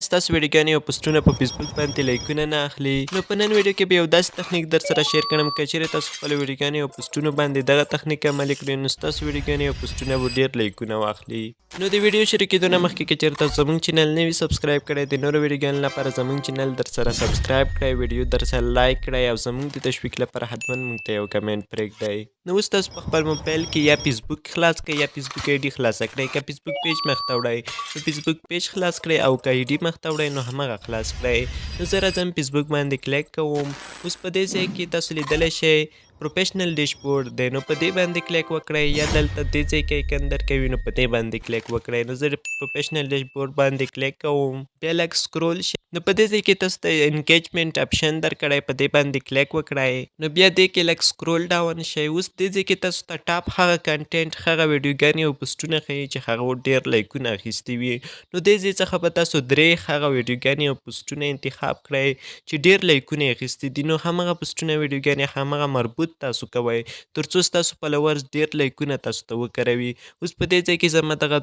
ستاسو ویډیوګانې او پوسټونه په فیسبوک باندې لایکونه نه اخلي. نو په نن ویډیو کې به یو داسې تخنیک در سره شیر کړم که چیرې تاسو خپلو ویډیوګانې او پوسټونو باندې دغه تخنیک عملي کړئ نو ستاسو ویډیوګانې او پوسټونه به ډېر لایکونه واخلي. نو د ویډیو شروع کېدو نه مخکې که چیرې تاسو زموږ چینل نه وي سبسکرایب کړی د نورو ویډیوګانو لپاره زموږ چینل در سره سبسکرایب کړئ، ویډیو در سره لایک کړئ او زموږ د تشویق لپاره حتما موږ ته یو کمنټ پرېږدئ. نو اوس تاسو په خپل موبایل کې یا فیسبوک خلاص کړئ یا فیسبوک آی ډي خلاصه کړئ. که فیسبوک پیج مخته وړئ نو فیسبوک پیج خلاص کړئ او که آی ډي مخته وړئ نو همغه خلاص کړئ. نو زه راځم فیسبوک باندې کلیک کوم. اوس په دې ځای کې تاسو لیدلی شئ پروفیشنل ډیشبورډ دی، نو په دې باندې کلیک وکړئ یا دلته دې ځای کې ایکن درکوي نو په دې باندې کلیک وکړئ. نو زه د پروفیشنل ډیشبورډ باندې کلیک کوم، بیا لږ سکرول شي نو په دې ځای کې تاسو ته انګېجمنټ اپشن درکړی په دې باندې کلیک وکړئ. نو بیا دې کې لږ سکرول ډاون شئ. اوس دې ځای کې تاسو ته ټاپ هغه کنټینټ هغه ویډیوګانې او پوسټونه ښیي چې هغه ډېر لایکونه اخیستي وي. نو دې ځای څخه به تاسو درې هغه ویډیوګانې او پوسټونه انتخاب کړئ چې ډېر لایکونه یې اخیستي دي. نو همغه پوسټونه ویډیوګانې همغه مربوط تاسو کوئ تر څو ستاسو فالورز ډېر لایکونه تاسو ته وکروي. اوس په دې ځای کې زما دغه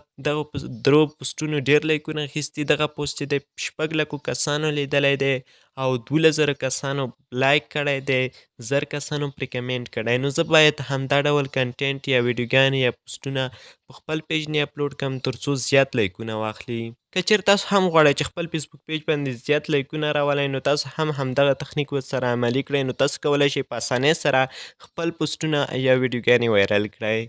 درو پوسټونو ډېر لایکونه اخیستي. دغه پوسټ چې دی 6 کسانو لیدلی دی او 12,000 کسانو لایک کړی دی، 1000 کسانو پرې کمنټ کړی. نو زه باید همدا ډول کنټینټ یا ویډیوګانې یا پوسټونه په خپل پیج نه اپلوډ کړم تر څو زیات لایکونه واخلي. که چېرې تاسو هم غواړئ چې خپل فیسبوک پیج باندې زیات لایکونه راولئ نو تاسو هم همدغه تخنیک ورسره عملي کړئ. نو تاسو کولی شئ په اسانۍ سره خپل پوسټونه یا ویډیوګانې وایرل کړئ.